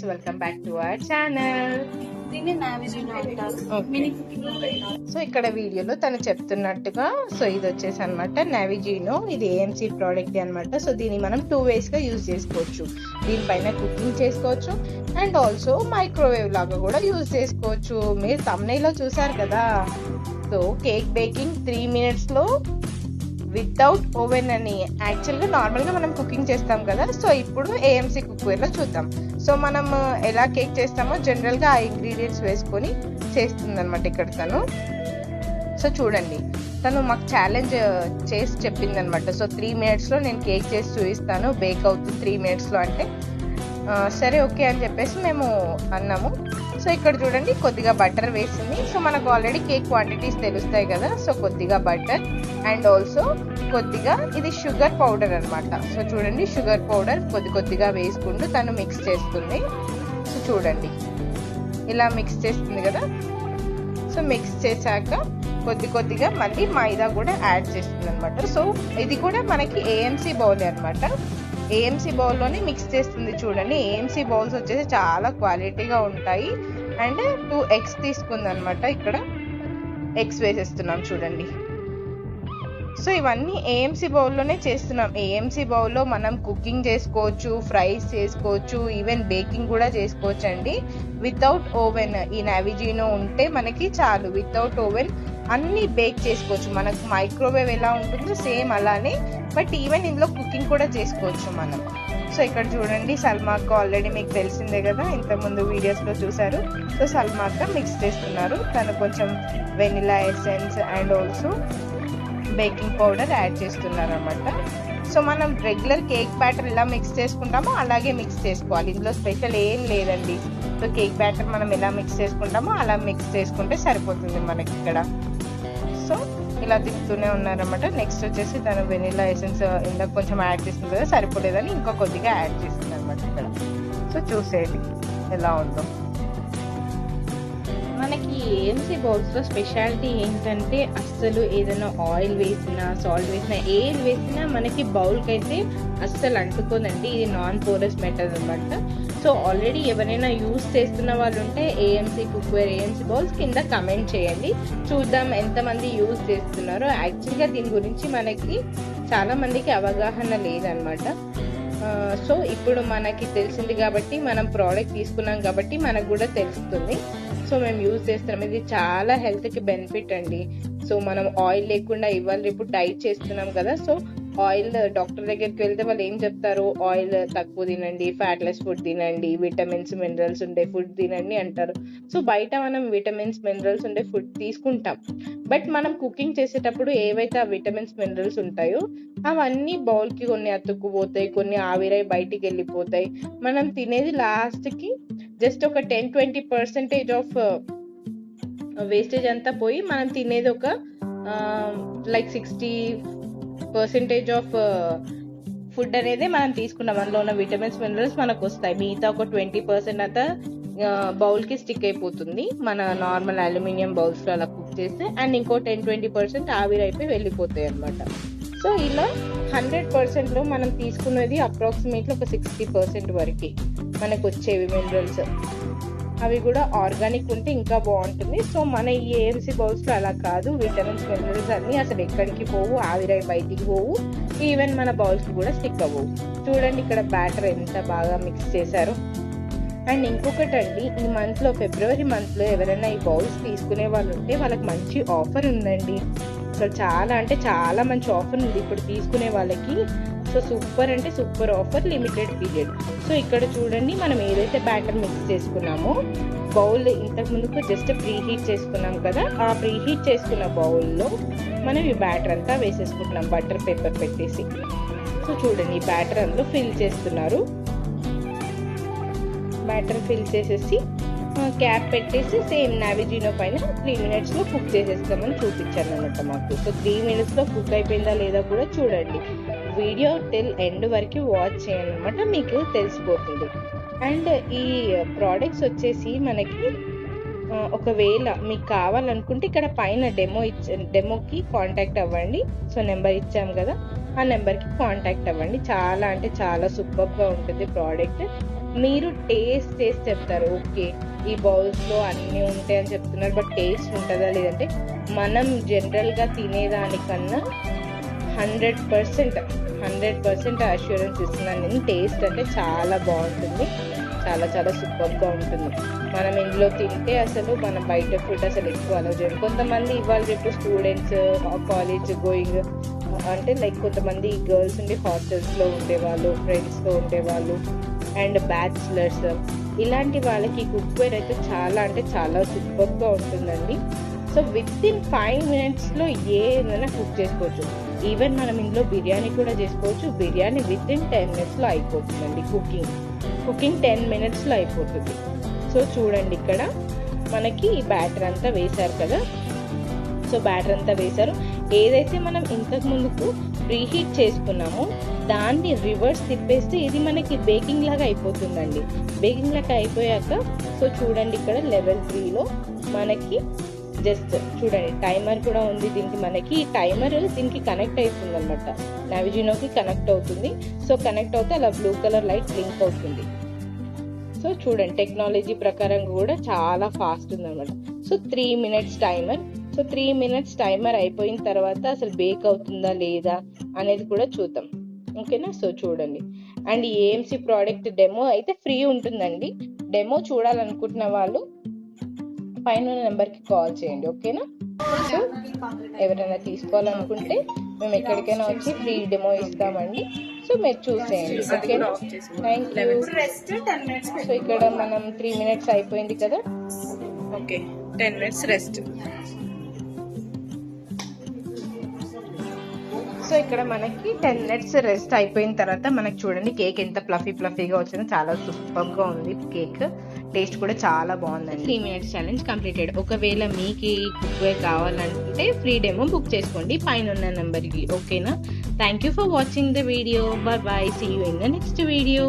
Welcome back to our channel. So ఇక్కడ వీడియోలో తను చెప్తున్నట్టుగా సో ఇది వచ్చేసి అనమాట నావిజినో. ఇది ఏఎంసీ ప్రోడక్ట్ అనమాట. సో దీన్ని మనం 2 ways గా యూజ్ చేసుకోవచ్చు. దీనిపైన కుకింగ్ చేసుకోవచ్చు అండ్ ఆల్సో మైక్రోవేవ్ లాగా కూడా యూజ్ చేసుకోవచ్చు. మీరు thumbnail లో చూసారు కదా. సో కేక్ బేకింగ్ 3 minutes లో వితౌట్ ఓవెన్ అని. యాక్చువల్గా నార్మల్గా మనం కుకింగ్ చేస్తాం కదా. సో ఇప్పుడు ఏఎంసీ కుక్వేర్లో చూద్దాం. సో మనం ఎలా కేక్ చేస్తామో జనరల్గా ఆ ఇంగ్రీడియంట్స్ వేసుకొని చేస్తుంది అనమాట ఇక్కడ తను. సో చూడండి, తను మాకు ఛాలెంజ్ చేసి చెప్పింది అనమాట. సో 3 minutesలో నేను కేక్ చేసి చూపిస్తాను, బేక్ అవుతుంది 3 minutesలో అంటే సరే ఓకే అని చెప్పేసి మేము అన్నాము. సో ఇక్కడ చూడండి కొద్దిగా బటర్ వేసింది. సో మనకు ఆల్రెడీ కేక్ క్వాంటిటీస్ తెలుస్తాయి కదా. సో కొద్దిగా బటర్ అండ్ ఆల్సో కొద్దిగా ఇది షుగర్ పౌడర్ అనమాట. సో చూడండి షుగర్ పౌడర్ కొద్దిగా వేసుకుంటూ తను మిక్స్ చేస్తుంది. సో చూడండి ఇలా మిక్స్ చేస్తుంది కదా. సో మిక్స్ చేశాక కొద్దిగా మళ్ళీ మైదా కూడా యాడ్ చేస్తుంది అనమాట. సో ఇది కూడా మనకి ఏఎంసీ బౌల్ అనమాట. ఏఎంసీ బౌల్లోనే మిక్స్ చేస్తుంది. చూడండి ఏఎంసీ బౌల్స్ వచ్చేసి చాలా క్వాలిటీగా ఉంటాయి. అండ్ 2 eggs తీసుకుంది అనమాట. ఇక్కడ ఎగ్స్ వేసేస్తున్నాం చూడండి. సో ఇవన్నీ ఏఎంసీ బౌల్లోనే చేస్తున్నాం. ఏఎంసీ బౌల్లో మనం కుకింగ్ చేసుకోవచ్చు, ఫ్రైస్ చేసుకోవచ్చు, ఈవెన్ బేకింగ్ కూడా చేసుకోవచ్చు అండి. వితౌట్ ఓవెన్ ఈ నావిజినో ఉంటే మనకి చాలు. వితౌట్ ఓవెన్ అన్ని బేక్ చేసుకోవచ్చు. మనకు మైక్రోవేవ్ ఎలా ఉంటుందో సేమ్ అలానే, బట్ ఈవెన్ ఇందులో కుకింగ్ కూడా చేసుకోవచ్చు మనం. సో ఇక్కడ చూడండి సల్మాక్క ఆల్రెడీ మీకు తెలిసిందే కదా, ఇంతకుముందు వీడియోస్లో చూసారు. సో సల్మాక్క మిక్స్ చేస్తున్నారు. తను కొంచెం vanilla essence and also baking powder add చేస్తున్నారు అనమాట. సో మనం రెగ్యులర్ కేక్ బ్యాటర్ ఎలా మిక్స్ చేసుకుంటామో అలాగే మిక్స్ చేసుకోవాలి. ఇందులో స్పెషల్ ఏం లేదండి. సో కేక్ బ్యాటర్ మనం ఎలా మిక్స్ చేసుకుంటామో అలా మిక్స్ చేసుకుంటే సరిపోతుంది మనకి ఇక్కడ. సో ఇలా తిప్పుతూనే ఉన్నారన్నమాట. నెక్స్ట్ వచ్చేసి తను వెనిలా ఎసెన్స్ ఇందాక కొంచెం యాడ్ చేస్తుంది కదా, సరిపోలేదని ఇంకా కొద్దిగా యాడ్ చేస్తుంది అనమాట ఇక్కడ. సో చూసేయండి ఎలా ఉందో. మనకి ఏఎంసీ బౌల్స్లో స్పెషాలిటీ ఏంటంటే అస్సలు ఏదైనా ఆయిల్ వేసినా సాల్ట్ వేసినా ఏది వేసినా మనకి బౌల్కి అయితే అస్సలు అంటుకోదండి. ఇది నాన్ పోరస్ మెటల్ అనమాట. సో ఆల్రెడీ ఎవరైనా యూస్ చేస్తున్న వాళ్ళు ఉంటే ఏఎంసీ కుక్వేర్ ఏఎంసీ బౌల్స్ కింద కమెంట్ చేయండి, చూద్దాం ఎంతమంది యూజ్ చేస్తున్నారో. యాక్చువల్గా దీని గురించి మనకి చాలా మందికి అవగాహన లేదనమాట. సో ఇప్పుడు మనకి తెలిసింది కాబట్టి మనం ప్రోడక్ట్ తీసుకున్నాం కాబట్టి మనకు కూడా తెలుస్తుంది. సో మేము యూజ్ చేస్తున్నాం. ఇది చాలా హెల్త్కి బెనిఫిట్ అండి. సో మనం ఆయిల్ లేకుండా ఇవాళ రేపు డైట్ చేస్తున్నాం కదా. సో ఆయిల్ డాక్టర్ దగ్గరికి వెళ్తే వాళ్ళు ఏం చెప్తారు, ఆయిల్ తక్కువ తినండి, ఫ్యాట్లెస్ ఫుడ్ తినండి, విటమిన్స్ మినరల్స్ ఉండే ఫుడ్ తినండి అంటారు. సో బయట మనం విటమిన్స్ మినరల్స్ ఉండే ఫుడ్ తీసుకుంటాం, బట్ మనం కుకింగ్ చేసేటప్పుడు ఏవైతే ఆ విటమిన్స్ మినరల్స్ ఉంటాయో అవన్నీ బౌల్కి కొన్ని అతుక్కుపోతాయి, కొన్ని ఆవిరై బయటికి వెళ్ళిపోతాయి. మనం తినేది లాస్ట్కి జస్ట్ ఒక 10-20% ఆఫ్ వేస్టేజ్ అంతా పోయి మనం తినేది ఒక లైక్ 60% ఆఫ్ ఫుడ్ అనేది మనం తీసుకున్నాం. అందులో ఉన్న విటమిన్స్ మినరల్స్ మనకు వస్తాయి. మిగతా ఒక 20% అంతా బౌల్కి స్టిక్ అయిపోతుంది మన నార్మల్ అల్యూమినియం బౌల్స్లో అలా కుక్ చేస్తే. అండ్ ఇంకో 10-20% ఆవిరైపోయి వెళ్ళిపోతాయి అనమాట. సో ఇలా 100%లో మనం తీసుకున్నది అప్రాక్సిమేట్లీ ఒక 60% వరకు మనకు వచ్చేవి మినరల్స్. అవి కూడా ఆర్గానిక్ ఉంటే ఇంకా బాగుంటుంది. సో మన ఈ ఏఎంసీ బౌల్స్లో అలా కాదు. విటమిన్స్ మినరల్స్ అన్నీ అసలు ఎక్కడికి పోవు, ఆవిరై బయటికి పోవు, ఈవెన్ మన బౌల్స్కి కూడా స్టిక్ అవ్వవు. చూడండి ఇక్కడ బ్యాటర్ ఎంత బాగా మిక్స్ చేశారు. అండ్ ఇంకొకటి అండి, ఈ మంత్లో ఫిబ్రవరి మంత్లో ఎవరైనా ఈ బౌల్స్ తీసుకునే వాళ్ళు ఉంటే వాళ్ళకి మంచి ఆఫర్ ఉందండి. సో చాలా మంచి ఆఫర్ ఉంది ఇప్పుడు తీసుకునే వాళ్ళకి. సో సూపర్ అంటే super offer, limited period. So ఇక్కడ చూడండి మనం ఏదైతే బ్యాటర్ మిక్స్ చేసుకున్నామో బౌల్ ఇంతకు ముందుకు జస్ట్ ప్రీ హీట్ చేసుకున్నాం కదా, ఆ ప్రీ హీట్ చేసుకున్న బౌల్లో మనం ఈ బ్యాటర్ అంతా వేసేసుకుంటున్నాం బటర్ పేపర్ పెట్టేసి. సో చూడండి ఈ బ్యాటర్ అందులో ఫిల్ చేస్తున్నారు. బ్యాటర్ ఫిల్ చేసేసి క్యాప్ పెట్టేసి సేమ్ నావిజినో పైన 3 minutesలో కుక్ చేసేస్తామని చూపించాను అనమాట మాకు. సో 3 minutesలో కుక్ అయిపోయిందా లేదా కూడా చూడండి. వీడియో టిల్ ఎండ్ వరకు వాచ్ చేయండి అనమాట, మీకు తెలిసిపోతుంది. అండ్ ఈ ప్రోడక్ట్స్ వచ్చేసి మనకి ఒకవేళ మీకు కావాలనుకుంటే ఇక్కడ పైన డెమోకి కాంటాక్ట్ అవ్వండి. సో నెంబర్ ఇచ్చాం కదా, ఆ నెంబర్కి కాంటాక్ట్ అవ్వండి. చాలా అంటే చాలా సూపర్గా ఉంటుంది ప్రోడక్ట్. మీరు టేస్ట్ చేసి చెప్తారు, ఓకే ఈ బౌల్స్లో అన్నీ ఉంటాయి అని చెప్తున్నారు, బట్ టేస్ట్ ఉంటుందా లేదంటే మనం జనరల్గా తినేదానికన్నా 100% అష్యూరెన్స్ ఇస్తున్నాను నేను. టేస్ట్ అంటే చాలా బాగుంటుంది, చాలా చాలా సూపర్గా ఉంటుంది. మనం ఇంట్లో తింటే అసలు మనం బయట ఫుడ్ అసలు ఎక్కువ అలౌ చేయం. కొంతమంది ఇవాళ రేపు స్టూడెంట్స్, కాలేజ్ గోయింగ్ అంటే లైక్ కొంతమంది గర్ల్స్ ఉండి హాస్టల్స్లో ఉండేవాళ్ళు, ఫ్రెండ్స్తో ఉండేవాళ్ళు అండ్ బ్యాచిలర్స్, ఇలాంటి వాళ్ళకి కుక్వేర్ అయితే చాలా అంటే చాలా సూపర్గా ఉంటుందండి. సో విత్ ఇన్ 5 minutesలో ఏదైనా కుక్ చేసుకోవచ్చు. ఈవెన్ మనం ఇంట్లో బిర్యానీ కూడా చేసుకోవచ్చు. బిర్యానీ విత్ ఇన్ 10 minutesలో అయిపోతుందండి. కుకింగ్ 10 minutesలో అయిపోతుంది. సో చూడండి, ఇక్కడ మనకి ఈ బ్యాటర్ అంతా వేశారు కదా. సో బ్యాటర్ అంతా వేశారు. ఏదైతే మనం ఇంతకు ముందుకు ప్రీహీట్ చేసుకున్నామో దాన్ని రివర్స్ తిప్పేస్తే ఇది మనకి బేకింగ్ లాగా అయిపోతుందండి. బేకింగ్ లాగా అయిపోయాక సో చూడండి, ఇక్కడ లెవెల్ 3లో మనకి జస్ట్ చూడండి టైమర్ కూడా ఉంది దీనికి. మనకి టైమర్ దీనికి కనెక్ట్ అవుతుంది అనమాట, నావిజినోకి కనెక్ట్ అవుతుంది. సో కనెక్ట్ అవుతే అలా బ్లూ కలర్ లైట్ బ్లింక్ అవుతుంది. సో చూడండి, టెక్నాలజీ ప్రకారం కూడా చాలా ఫాస్ట్ ఉంది అనమాట. So 3 minutes timer. So 3 minutes timer అయిపోయిన తర్వాత అసలు బేక్ అవుతుందా లేదా అనేది కూడా చూద్దాం, ఓకేనా. సో చూడండి, అండ్ ఏఎంసీ ప్రోడక్ట్ డెమో అయితే ఫ్రీ ఉంటుందండి. డెమో చూడాలనుకుంటున్న వాళ్ళు పైన నెంబర్కి కాల్ చేయండి, ఓకేనా. సో ఎవరైనా తీసుకోవాలనుకుంటే మేము ఎక్కడికైనా వచ్చి ఫ్రీ డెమో ఇస్తామండి. సో మీరు చూసేయండి, ఓకేనా. Thank you. సో ఇక్కడ మనం 3 minutes అయిపోయింది కదా, ఓకే 10 minutes రెస్ట్. సో ఇక్కడ మనకి 10 minutes రెస్ట్ అయిపోయిన తర్వాత మనకి చూడండి కేక్ ఎంత ఫ్లఫీగా వచ్చిందో, చాలా సూపర్గా ఉంది కేక్. టేస్ట్ కూడా చాలా బాగుందండి. 3 minutes ఛాలెంజ్ కంప్లీటెడ్. ఒకవేళ మీకు ఈ కుక్వేర్ కావాలనుకుంటే ఫ్రీ డెమో బుక్ చేసుకోండి పైన ఉన్న నెంబర్కి, ఓకేనా. Thank you for watching the video. Bye bye. See you in the next video.